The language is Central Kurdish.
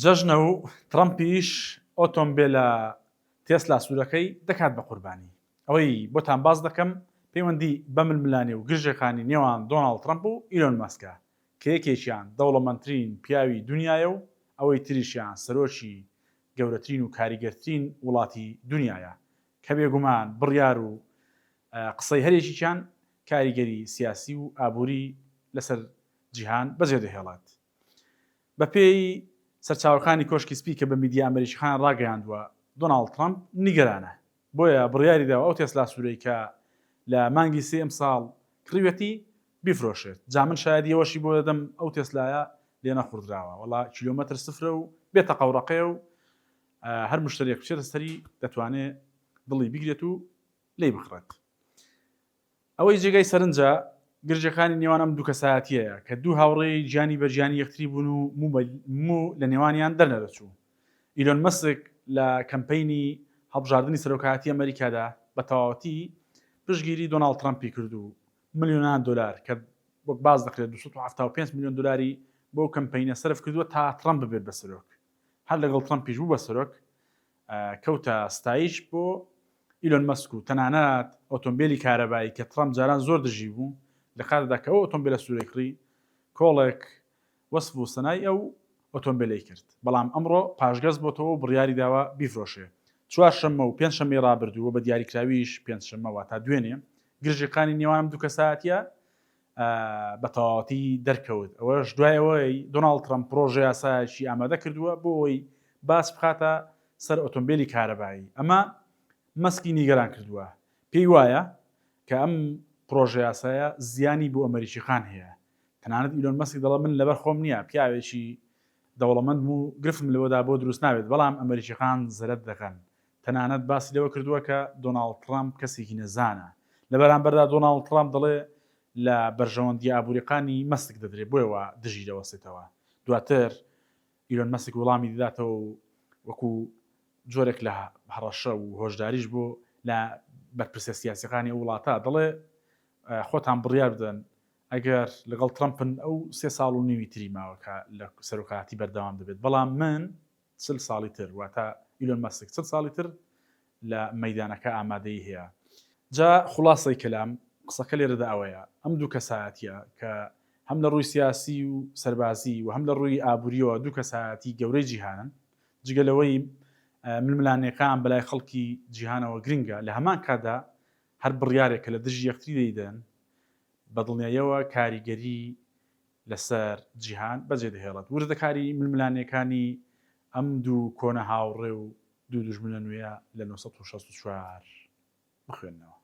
جەژنە و ترامپیش ئۆتۆمبیلە تێسلا سوورەکەی دەکات بە قوربانی. ئەوەی بۆتان باز دەکەم پەیوەندی بە ململانێ و گرژەکانی نێوان دۆناڵد ترامپ و ئیلۆن ماسکە کە یەکێکیان دەوڵەمەندترین پیاوی دنیایە و ئەوەی تریشیان سەرۆکی گەورەترین و کاریگەرترین وڵاتی دنیاە کە بێگومان بڕیار و قسەی هەرێکیان کاریگەری سیاسی و ئابووری لەسەر جیهان بەجێ دەهێڵات. بەپێی سەرچاوەکانی کۆشکی سپی کە بە میدیا ئەمریکیەکان ڕاگەیاندووە دۆناڵد ترامپ نیگەرانە بۆیە بڕیاری داوە ئەو تێسلا سوورەی کە لە مانگی سێ ئەمساڵ کڕیوەتی بیفرۆشێت. جا من شایدی ئەوەشی بۆ دەدەم ئەو تێسلایە لێ نەخوردراوە وەڵا کیلۆمەتر سفرە و بێتە قەوڕەقێ و هەر مشتێک بچێتە سەری دەتوانێت دڵی بگرێت و لێی بخڕێت. ئەوەی جێگای سەرنجە گرژەکانی نێوان ئەم دوو کەسایەتیەیە کە دوو هاوڕێی گیانی بەرجیانی یەکتری بوون و موو لە نێوانیان دەرنەدەچوو. ئیلۆن مەسک لە کەمپەینی هەڵبژاردننی سەرۆکایەتی ئەمریکادا بە تەواوەتی پشتگیری دۆناڵد ترامپی کرد و ملیۆنان دلار کە وەک باز دەکرێت 275 میلیۆن دلاری بۆ کەمپەینە سەرف کردووە تا ترامپ ببێت بە سەرۆک. هەر لەگەڵ ترامپیش بوو بە سەرۆک کەوتە ستایش بۆ ئیلۆن مەسک و تەنانەت ئۆتۆمبیلی کارەبایی کە ترامپ جاران زۆر دژی بوو لە کاتێکدا کە ئەو ئۆتۆمبیلە سوورەی کڕی کۆڵێک وەسف و سەنای ئەو ئۆتۆمبیلەی کرد. بەڵام ئەمڕۆ پاشگەز بۆتەوە و بڕیاری داوە بیفرۆشێ. چوارشەممە و پێنجشەممەی ڕابردووە بە دیاریکراویش پێنجشەممەوە تا دوێنێ گرژەکانی نێوانم دوو کەسایەتیە بە تەواوەتی دەرکەوت. ئەوەش دوایەوەی دۆناڵد ترامپ پرۆژە یاسایەکی ئامادە کردووە بۆ ئەوی باس بخاتە سەر ئۆتۆمبیلی کارەبایی. ئەمە مەسکی نیگەران کردووە. پێی وایە کە ئەم پرۆژە یاسایە زیانی بۆ ئەمریکیەکان هەیە. تەنانەت ئیلۆن مەسک دەڵێ من لەبەر خۆم نییە پیاوێکی دەوڵەمەند و گرفتم لەوەدا بۆ دروست نابێت بەڵام ئەمریکیەکان زەرەت دەکەن. تەنانەت باسی لەوە کردووە کە دۆناڵد ترامپ کەسێکی نەزانە. لە بەرامبەردا دۆناڵد ترامپ دەڵێ لە بەرژەوەندی ئابوووریەکانی مەسک دەدرێت بۆیەوە دژی دەوەستێتەوە. دواتر ئیلۆن مەسک وەڵامی دەداتەوە وەکو جۆرێک لە هەڕەشە و هۆشداریش بۆ لە بەرپرسە سیاسیەکانی وڵاتە دەڵێ خۆتان بڕیار بدەن ئەگەر لەگەڵ ترامپن ئەو 3 ساڵ و نیوی تری ماوەکە لە سەرۆکاتی بەردەوام دەبێت بەڵام من 40 ساڵی تر واتە ئیلۆن مەسک 40 ساڵی تر لە مەیدانەکە ئامادەی هەیە. جا خلاصەی کەلام قسەکە لێرەدا ئەوەیە ئەم دوو کەسایەتیە کە هەم لە ڕووی سیاسی و سەربازی و هەم لە ڕووی ئابووریەوە دوو کەسایەتی گەورەی جیهانن جگەلەوەی ململانەکان بەلای خەڵکی جیهانەوە گرنگە لە هەمان کادا هەر بڕیارێکە لە دژی یەکتری دەیدەن بە دڵنیاییەوە کاریگەری لەسەر جیهان بەجێ دەهێڵێت. وردەکاری ململانەکانی ئەم دوو کۆنە هاوڕێ و دوو دوژمنە نوێیە لە 1964 بخوێنەوە.